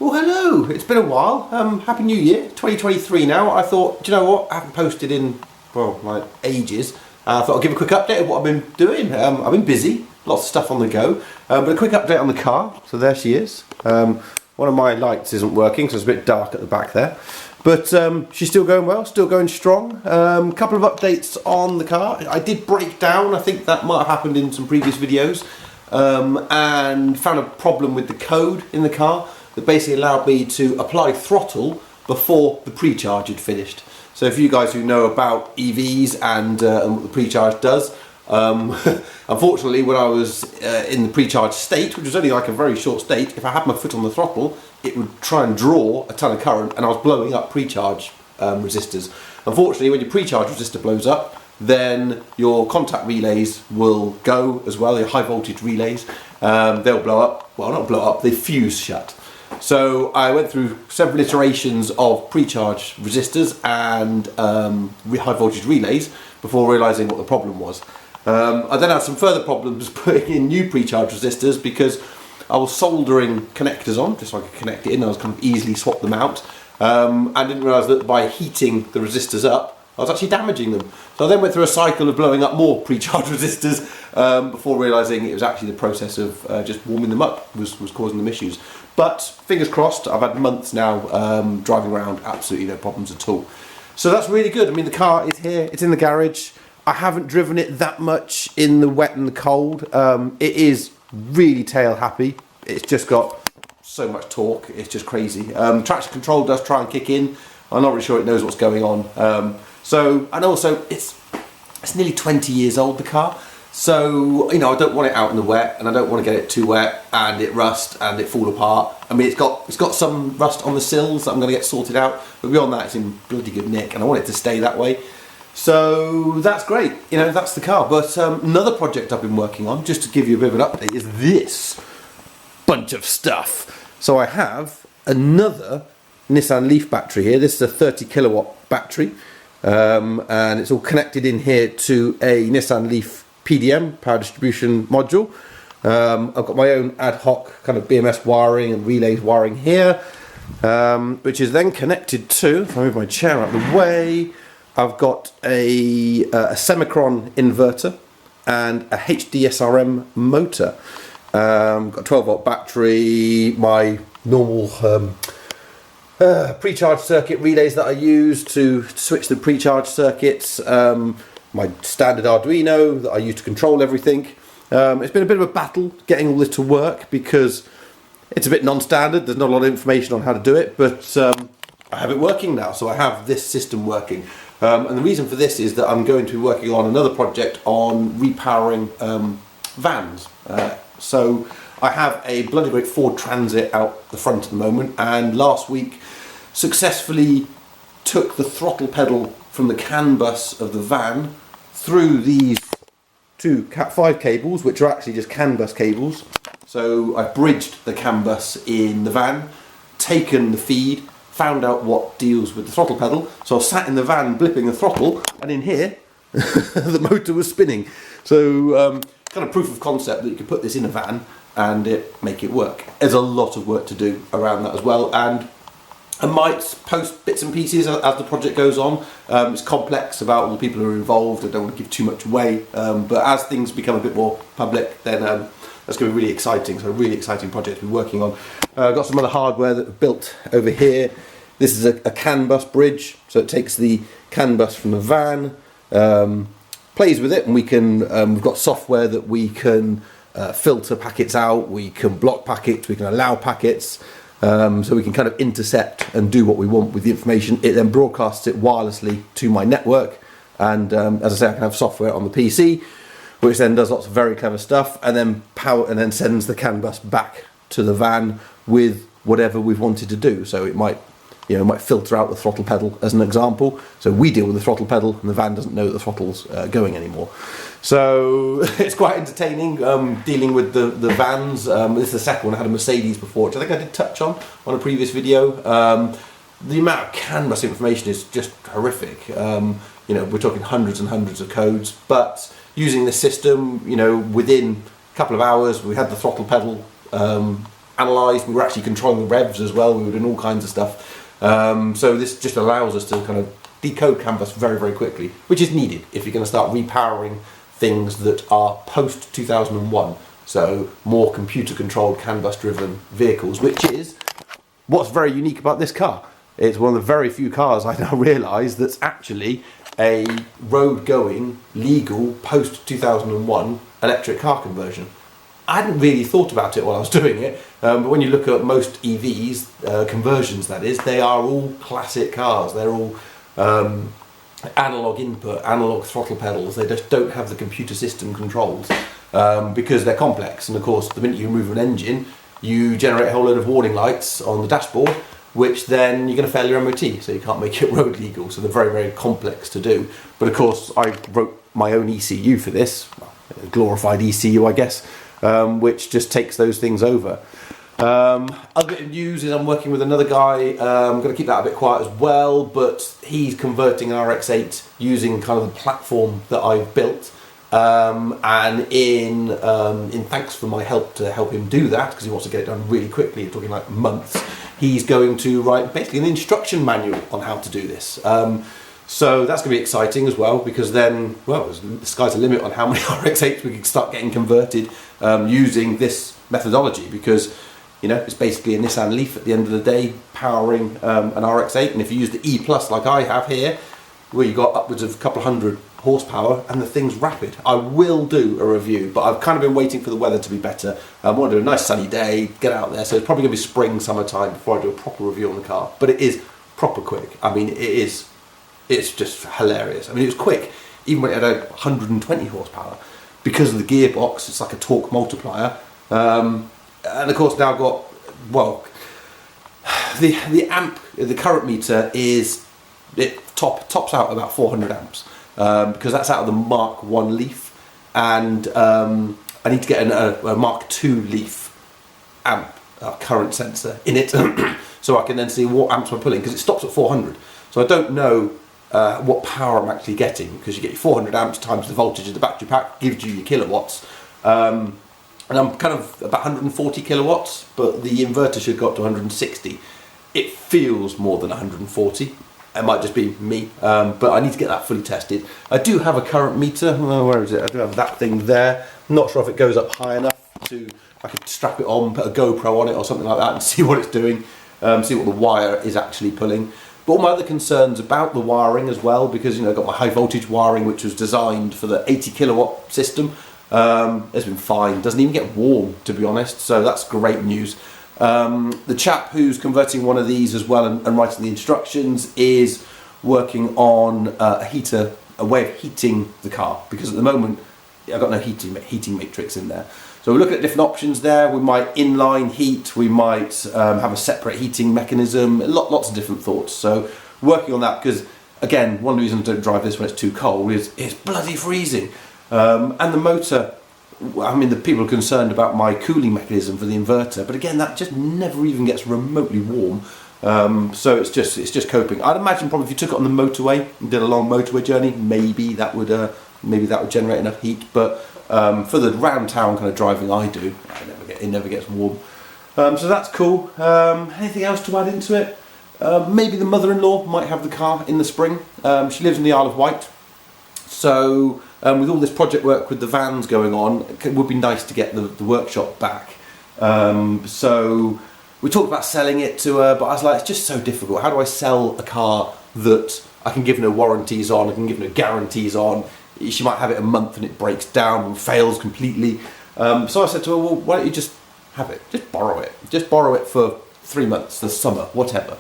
Well, hello, it's been a while. Happy New Year, 2023 now. I thought, do you know what, I haven't posted in, well, like ages. I thought I'd give a quick update of what I've been doing. I've been busy, lots of stuff on the go, but a quick update on the car. So there she is. One of my lights isn't working, so it's a bit dark at the back there. But she's still going well, still going strong. Couple of updates on the car. I did break down, I think that might have happened in some previous videos, and found a problem with the code in the car that basically allowed me to apply throttle before the pre-charge had finished. So if you guys who know about EVs and what the pre-charge does, unfortunately when I was in the pre-charge state, which was only like a very short state, if I had my foot on the throttle, it would try and draw a ton of current and I was blowing up pre-charge resistors. Unfortunately, when your pre-charge resistor blows up, then your contact relays will go as well, your high voltage relays. They'll blow up, well not blow up, they fuse shut. So I went through several iterations of pre-charge resistors and high voltage relays before realising what the problem was. I then had some further problems putting in new pre-charge resistors because I was soldering connectors on just so I could connect it in. I was kind of easily swap them out. I didn't realise that by heating the resistors up I was actually damaging them. So I then went through a cycle of blowing up more pre-charge resistors before realising it was actually the process of just warming them up was causing them issues. But fingers crossed, I've had months now driving around, absolutely no problems at all. So that's really good. I mean, the car is here, it's in the garage. I haven't driven it that much in the wet and the cold. It is really tail happy. It's just got so much torque, it's just crazy. Traction control does try and kick in. I'm not really sure it knows what's going on. And also it's nearly 20 years old, the car. So, you know, I don't want it out in the wet and I don't want to get it too wet and it rust and it fall apart. I mean, it's got some rust on the sills that I'm going to get sorted out, but beyond that it's in bloody good nick and I want it to stay that way. So that's great, you know, that's the car. But another project I've been working on, just to give you a bit of an update, is this bunch of stuff. So I have another Nissan Leaf battery here. This is a 30 kilowatt battery, and it's all connected in here to a Nissan Leaf PDM, power distribution module. I've got my own ad hoc kind of BMS wiring and relays wiring here, which is then connected to, if I move my chair out of the way, I've got a Semicron inverter and a HDSRM motor. Got a 12 volt battery, my normal pre-charge circuit relays that I use to switch the pre-charge circuits, my standard Arduino that I use to control everything. It's been a bit of a battle getting all this to work because it's a bit non-standard, there's not a lot of information on how to do it, but I have it working now, so I have this system working. And the reason for this is that I'm going to be working on another project on repowering vans. So I have a bloody great Ford Transit out the front at the moment, and last week successfully took the throttle pedal from the CAN bus of the van through these two Cat5 cables, which are actually just CAN bus cables. So I bridged the CAN bus in the van, taken the feed, found out what deals with the throttle pedal. So I sat in the van blipping the throttle, and in here the motor was spinning. So kind of proof of concept that you could put this in a van and make it work. There's a lot of work to do around that as well, and I might post bits and pieces as the project goes on. It's complex about all the people who are involved. I don't want to give too much away, but as things become a bit more public, then that's going to be really exciting. So a really exciting project to be working on. I've got some other hardware that I've built over here. This is a CAN bus bridge, so it takes the CAN bus from the van, plays with it, and we can. We've got software that we can filter packets out. We can block packets. We can allow packets. So we can kind of intercept and do what we want with the information. It then broadcasts it wirelessly to my network, and as I say, I can have software on the PC, which then does lots of very clever stuff, and then sends the CAN bus back to the van with whatever we've wanted to do. So it might filter out the throttle pedal as an example. So we deal with the throttle pedal, and the van doesn't know that the throttle's going anymore. So it's quite entertaining dealing with the vans. This is the second one. I had a Mercedes before, which I think I did touch on a previous video. The amount of CAN bus information is just horrific. We're talking hundreds and hundreds of codes, but using this system, within a couple of hours, we had the throttle pedal analysed. We were actually controlling the revs as well. We were doing all kinds of stuff. So this just allows us to kind of decode CAN bus very, very quickly, which is needed if you're going to start repowering things that are post 2001. So more computer controlled CAN bus driven vehicles, which is what's very unique about this car. It's one of the very few cars I now realise that's actually a road going, legal, post 2001 electric car conversion. I hadn't really thought about it while I was doing it, but when you look at most EVs, conversions that is, they are all classic cars. They're all analog input, analog throttle pedals. They just don't have the computer system controls because they're complex. And of course, the minute you remove an engine, you generate a whole load of warning lights on the dashboard, which then you're going to fail your MOT, so you can't make it road legal. So they're very, very complex to do. But of course, I wrote my own ECU for this, a glorified ECU, I guess, which just takes those things over. Other bit of news is I'm working with another guy. I'm going to keep that a bit quiet as well, but he's converting an RX8 using kind of the platform that I've built. And in thanks for my help to help him do that, because he wants to get it done really quickly, talking like months, he's going to write basically an instruction manual on how to do this. So that's going to be exciting as well, because then, well, the sky's the limit on how many RX8s we can start getting converted using this methodology, because, you know, it's basically a Nissan Leaf at the end of the day powering an RX8, and if you use the E Plus like I have here, where you got upwards of a couple of hundred horsepower and the thing's rapid. I will do a review, but I've kind of been waiting for the weather to be better. I want to do a nice sunny day, get out there, so it's probably going to be spring, summertime before I do a proper review on the car. But it is proper quick. I mean, it's just hilarious. I mean, it was quick even when it had 120 horsepower, because of the gearbox. It's like a torque multiplier, and of course now I've got, well, the amp, the current meter is, it tops out about 400 amps. Because that's out of the Mark 1 Leaf, and I need to get a Mark 2 Leaf amp current sensor in it so I can then see what amps I'm pulling, because it stops at 400, so I don't know what power I'm actually getting, because you get your 400 amps times the voltage of the battery pack gives you your kilowatts, and I'm kind of about 140 kilowatts, but the inverter should go up to 160. It feels more than 140. It might just be me, but I need to get that fully tested. I do have a current meter. Oh, where is it? I do have that thing there. I'm not sure if it goes up high enough to, I could strap it on, put a GoPro on it or something like that and see what it's doing, see what the wire is actually pulling. But all my other concerns about the wiring as well, because, you know, I've got my high voltage wiring, which was designed for the 80 kilowatt system. It's been fine. Doesn't even get warm, to be honest, so that's great news. The chap who's converting one of these as well and writing the instructions is working on a way of heating the car, because at the moment I've got no heating matrix in there. So we're looking at different options there. We might inline heat, we might have a separate heating mechanism, lots of different thoughts. So working on that, because again, one of the reasons I don't drive this when it's too cold is it's bloody freezing. And the motor, I mean, the people are concerned about my cooling mechanism for the inverter, but again, that just never even gets remotely warm. So it's just coping. I'd imagine probably if you took it on the motorway and did a long motorway journey, maybe that would generate enough heat. But for the round town kind of driving I do, it never gets warm. So that's cool. Anything else to add into it? Maybe the mother-in-law might have the car in the spring. She lives in the Isle of Wight, so. With all this project work with the vans going on, it would be nice to get the workshop back. So we talked about selling it to her, but I was like, it's just so difficult. How do I sell a car that I can give no warranties on, I can give no guarantees on? She might have it a month and it breaks down and fails completely. So I said to her, well, why don't you just have it? Just borrow it. Just borrow it for 3 months, the summer, whatever.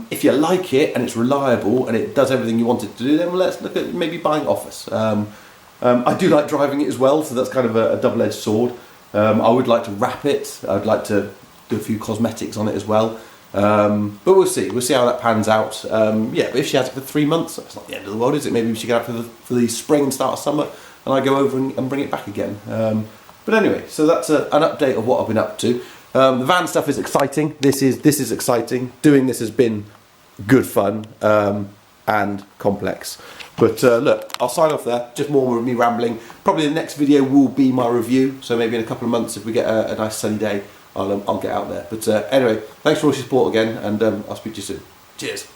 If you like it and it's reliable and it does everything you want it to do, then let's look at maybe buying Office. I do like driving it as well, so that's kind of a double-edged sword. I would like to wrap it. I'd like to do a few cosmetics on it as well. But we'll see. We'll see how that pans out. Yeah, but if she has it for 3 months, that's not the end of the world, is it? Maybe she can have it for the spring and start of summer, and I go over and bring it back again. But anyway, so that's an update of what I've been up to. The van stuff is exciting. This is exciting. Doing this has been good fun and complex. But look, I'll sign off there. Just more of me rambling. Probably the next video will be my review. So maybe in a couple of months, if we get a nice sunny day, I'll get out there. But anyway, thanks for all your support again, and I'll speak to you soon. Cheers.